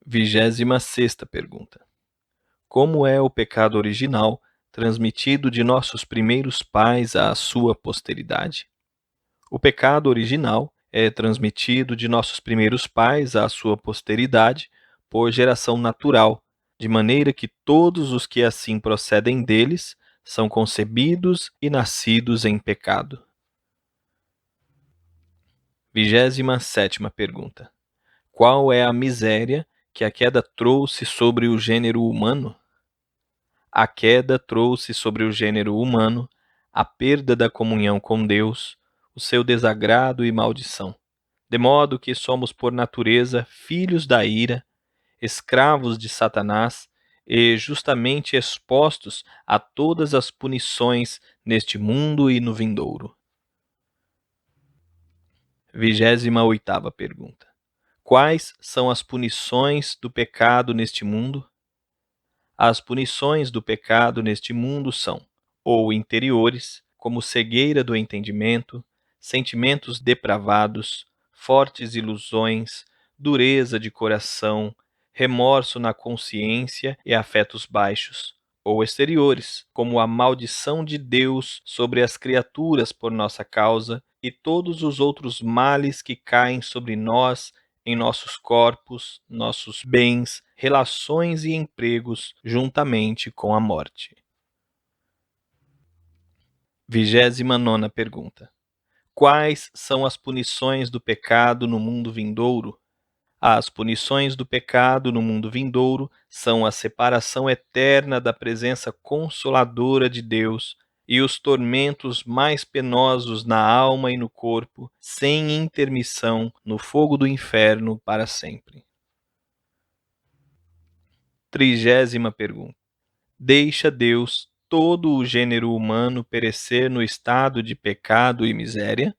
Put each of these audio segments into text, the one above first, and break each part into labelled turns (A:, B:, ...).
A: 26ª pergunta. Como é o pecado original transmitido de nossos primeiros pais à sua posteridade? O pecado original é transmitido de nossos primeiros pais à sua posteridade por geração natural, de maneira que todos os que assim procedem deles são concebidos e nascidos em pecado. 27ª pergunta. Qual é a miséria que a queda trouxe sobre o gênero humano? A queda trouxe sobre o gênero humano a perda da comunhão com Deus, o seu desagrado e maldição, de modo que somos por natureza filhos da ira, escravos de Satanás e justamente expostos a todas as punições neste mundo e no vindouro. 28ª pergunta. Quais são as punições do pecado neste mundo? As punições do pecado neste mundo são, ou interiores, como cegueira do entendimento, sentimentos depravados, fortes ilusões, dureza de coração, remorso na consciência e afetos baixos, ou exteriores, como a maldição de Deus sobre as criaturas por nossa causa e todos os outros males que caem sobre nós em nossos corpos, nossos bens, relações e empregos, juntamente com a morte. 29ª pergunta. Quais são as punições do pecado no mundo vindouro? As punições do pecado no mundo vindouro são a separação eterna da presença consoladora de Deus e os tormentos mais penosos na alma e no corpo, sem intermissão, no fogo do inferno para sempre. 30ª pergunta. Deixa Deus todo o gênero humano perecer no estado de pecado e miséria?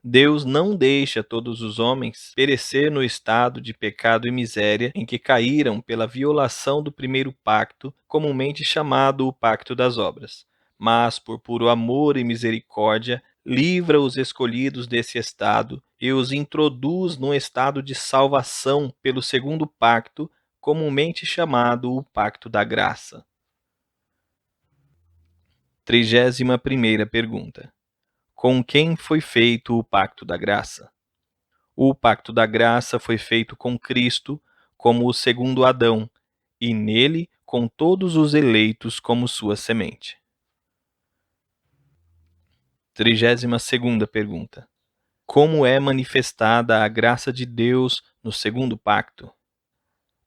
A: Deus não deixa todos os homens perecer no estado de pecado e miséria em que caíram pela violação do primeiro pacto, comumente chamado o pacto das obras. Mas, por puro amor e misericórdia, livra os escolhidos desse estado e os introduz num estado de salvação pelo segundo pacto, comumente chamado o pacto da graça. 31ª pergunta. Com quem foi feito o pacto da graça? O pacto da graça foi feito com Cristo como o segundo Adão, e nele com todos os eleitos como sua semente. 32ª pergunta. Como é manifestada a graça de Deus no segundo pacto?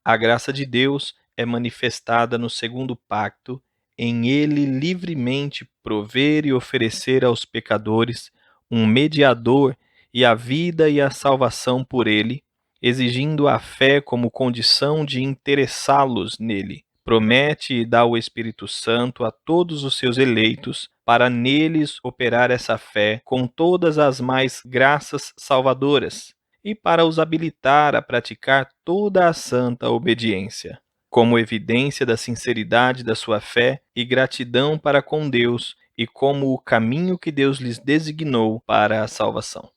A: A graça de Deus é manifestada no segundo pacto, em ele livremente prover e oferecer aos pecadores um mediador e a vida e a salvação por ele, exigindo a fé como condição de interessá-los nele. Promete e dá o Espírito Santo a todos os seus eleitos para neles operar essa fé com todas as mais graças salvadoras e para os habilitar a praticar toda a santa obediência, como evidência da sinceridade da sua fé e gratidão para com Deus e como o caminho que Deus lhes designou para a salvação.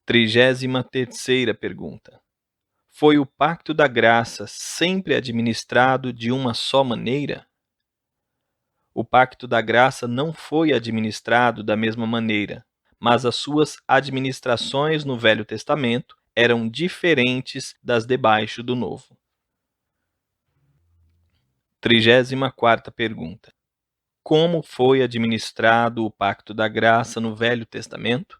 A: 33ª pergunta. Foi o pacto da graça sempre administrado de uma só maneira? O pacto da graça não foi administrado da mesma maneira, mas as suas administrações no Velho Testamento eram diferentes das debaixo do Novo. 34ª pergunta. Como foi administrado o pacto da graça no Velho Testamento?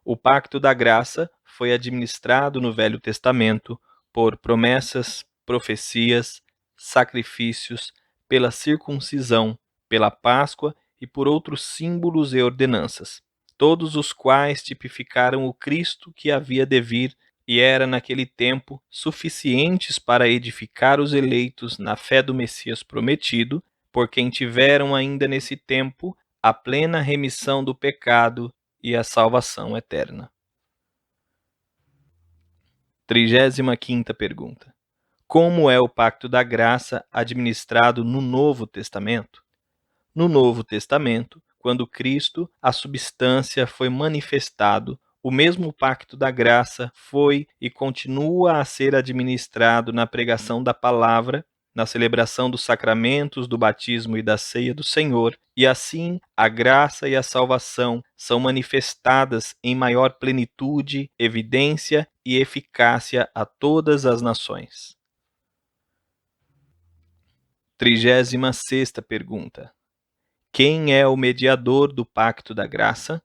A: O pacto da graça foi administrado no Velho Testamento por promessas, profecias, sacrifícios, pela circuncisão, pela Páscoa e por outros símbolos e ordenanças, todos os quais tipificaram o Cristo que havia de vir e era naquele tempo suficientes para edificar os eleitos na fé do Messias prometido, por quem tiveram ainda nesse tempo a plena remissão do pecado e a salvação eterna. 35ª pergunta. Como é o pacto da graça administrado no Novo Testamento? No Novo Testamento, quando Cristo, a substância, foi manifestado, O mesmo pacto da graça foi e continua a ser administrado na pregação da palavra, na celebração dos sacramentos do batismo e da ceia do Senhor, e assim a graça e a salvação são manifestadas em maior plenitude, evidência e eficácia a todas as nações. 36ª pergunta. Quem é o mediador do pacto da graça?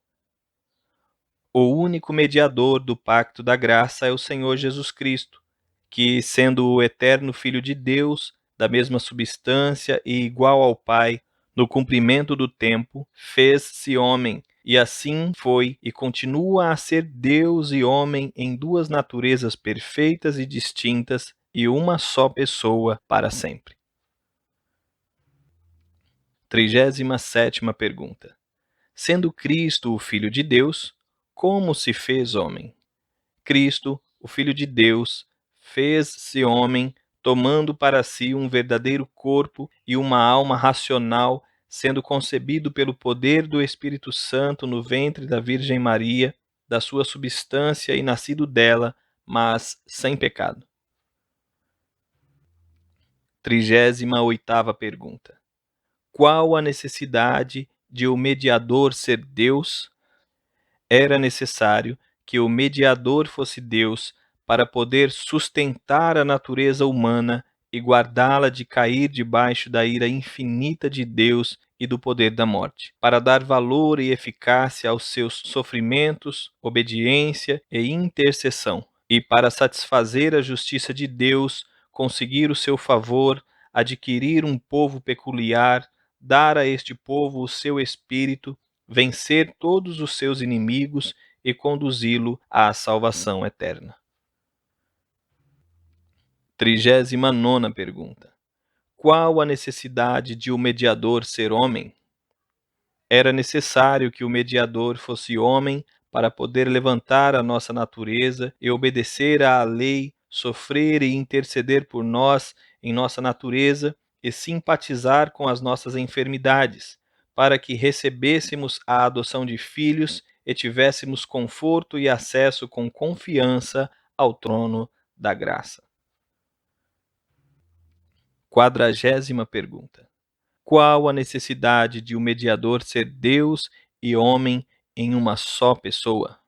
A: O único mediador do pacto da graça é o Senhor Jesus Cristo, que, sendo o eterno Filho de Deus, da mesma substância e igual ao Pai, no cumprimento do tempo, fez-se homem, e assim foi e continua a ser Deus e homem em duas naturezas perfeitas e distintas e uma só pessoa para sempre. 37ª pergunta. Sendo Cristo o Filho de Deus, como se fez homem? Cristo, o Filho de Deus, fez-se homem, tomando para si um verdadeiro corpo e uma alma racional, sendo concebido pelo poder do Espírito Santo no ventre da Virgem Maria, da sua substância e nascido dela, mas sem pecado. 38ª pergunta. Qual a necessidade de o mediador ser Deus? Era necessário que o mediador fosse Deus para poder sustentar a natureza humana e guardá-la de cair debaixo da ira infinita de Deus e do poder da morte, para dar valor e eficácia aos seus sofrimentos, obediência e intercessão, e para satisfazer a justiça de Deus, conseguir o seu favor, adquirir um povo peculiar, dar a este povo o seu espírito, vencer todos os seus inimigos e conduzi-lo à salvação eterna. 39ª pergunta. Qual a necessidade de o mediador ser homem? Era necessário que o mediador fosse homem para poder levantar a nossa natureza e obedecer à lei, sofrer e interceder por nós em nossa natureza e simpatizar com as nossas enfermidades, para que recebêssemos a adoção de filhos e tivéssemos conforto e acesso com confiança ao trono da graça. 40ª pergunta. Qual a necessidade de o mediador ser Deus e homem em uma só pessoa?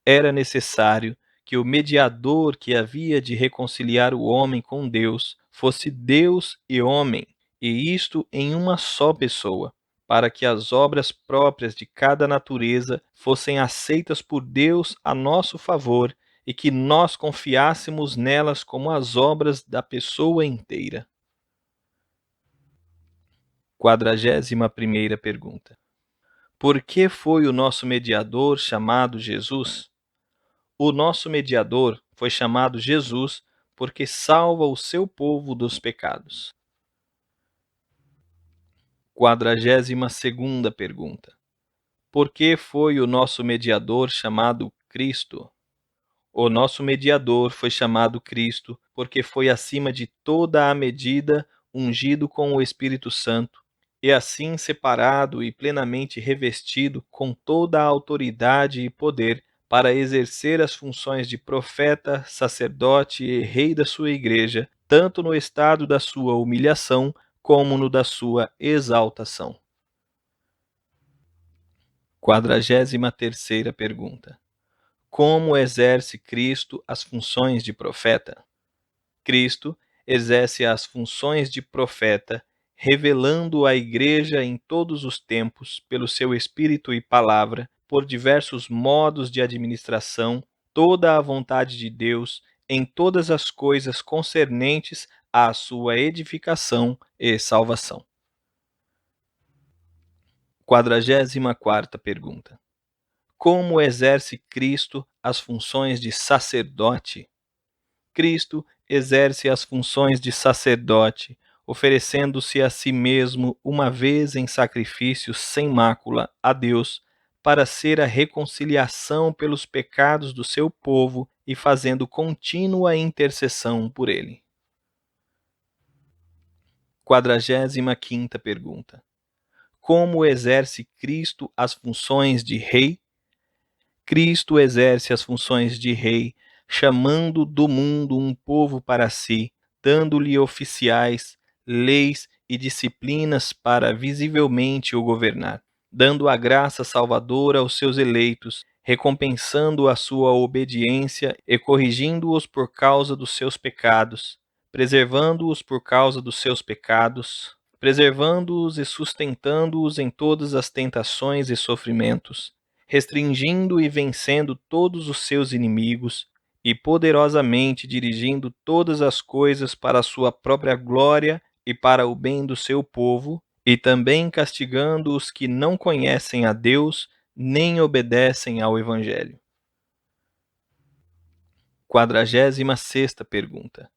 A: Era necessário que o mediador que havia de reconciliar o homem com Deus fosse Deus e homem, e isto em uma só pessoa, para que as obras próprias de cada natureza fossem aceitas por Deus a nosso favor e que nós confiássemos nelas como as obras da pessoa inteira. 41ª pergunta. Por que foi o nosso mediador chamado Jesus? O nosso mediador foi chamado Jesus porque salva o seu povo dos pecados. 42ª pergunta. Por que foi o nosso mediador chamado Cristo? O nosso mediador foi chamado Cristo porque foi acima de toda a medida ungido com o Espírito Santo e assim separado e plenamente revestido com toda a autoridade e poder para exercer as funções de profeta, sacerdote e rei da sua igreja, tanto no estado da sua humilhação como no da sua exaltação. 43ª pergunta. Como exerce Cristo as funções de profeta? Cristo exerce as funções de profeta, revelando à Igreja em todos os tempos, pelo seu Espírito e palavra, por diversos modos de administração, toda a vontade de Deus em todas as coisas concernentes à sua edificação e salvação. 44ª pergunta. Como exerce Cristo as funções de sacerdote? Cristo exerce as funções de sacerdote, oferecendo-se a si mesmo uma vez em sacrifício sem mácula a Deus, para ser a reconciliação pelos pecados do seu povo e fazendo contínua intercessão por ele. 45ª pergunta. Como exerce Cristo as funções de rei? Cristo exerce as funções de rei, chamando do mundo um povo para si, dando-lhe oficiais, leis e disciplinas para visivelmente o governar, dando a graça salvadora aos seus eleitos, recompensando a sua obediência e corrigindo-os por causa dos seus pecados, preservando-os por causa dos seus pecados, preservando-os e sustentando-os em todas as tentações e sofrimentos, restringindo e vencendo todos os seus inimigos, e poderosamente dirigindo todas as coisas para a sua própria glória e para o bem do seu povo, e também castigando os que não conhecem a Deus nem obedecem ao Evangelho. 46ª pergunta.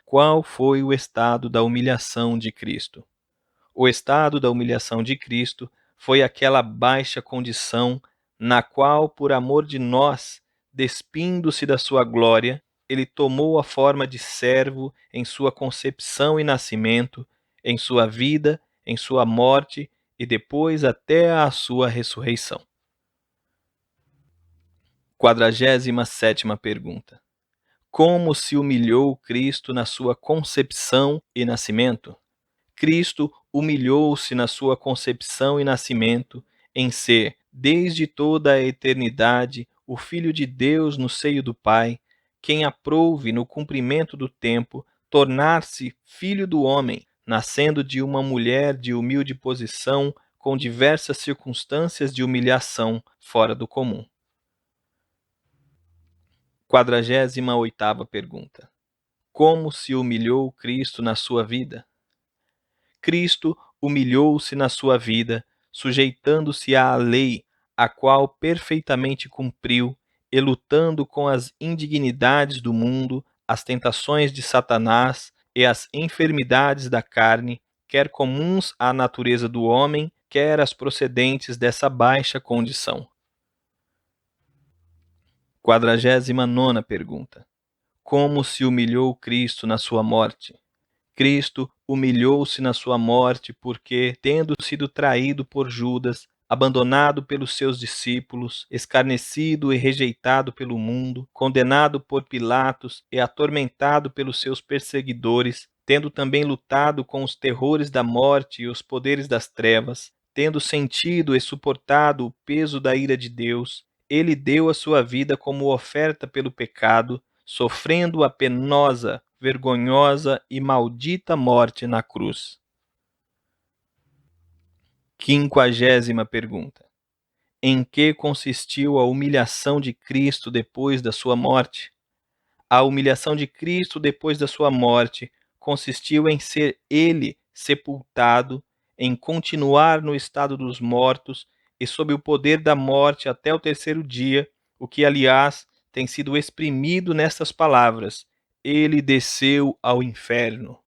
A: Qual foi o estado da humilhação de Cristo? O estado da humilhação de Cristo foi aquela baixa condição na qual, por amor de nós, despindo-se da sua glória, ele tomou a forma de servo em sua concepção e nascimento, em sua vida, em sua morte e depois até a sua ressurreição. 47ª pergunta. Como se humilhou Cristo na sua concepção e nascimento? Cristo humilhou-se na sua concepção e nascimento, em ser, desde toda a eternidade, o Filho de Deus no seio do Pai, quem aprouve, no cumprimento do tempo, tornar-se filho do homem, nascendo de uma mulher de humilde posição, com diversas circunstâncias de humilhação fora do comum. 48ª pergunta. Como se humilhou Cristo na sua vida? Cristo humilhou-se na sua vida, sujeitando-se à lei, a qual perfeitamente cumpriu, e lutando com as indignidades do mundo, as tentações de Satanás e as enfermidades da carne, quer comuns à natureza do homem, quer as procedentes dessa baixa condição. 49ª pergunta. Como se humilhou Cristo na sua morte? Cristo humilhou-se na sua morte porque, tendo sido traído por Judas, abandonado pelos seus discípulos, escarnecido e rejeitado pelo mundo, condenado por Pilatos e atormentado pelos seus perseguidores, tendo também lutado com os terrores da morte e os poderes das trevas, tendo sentido e suportado o peso da ira de Deus, ele deu a sua vida como oferta pelo pecado, sofrendo a penosa, vergonhosa e maldita morte na cruz. 50ª pergunta. Em que consistiu a humilhação de Cristo depois da sua morte? A humilhação de Cristo depois da sua morte consistiu em ser ele sepultado, em continuar no estado dos mortos e sob o poder da morte até o terceiro dia, o que, aliás, tem sido exprimido nestas palavras: ele desceu ao inferno.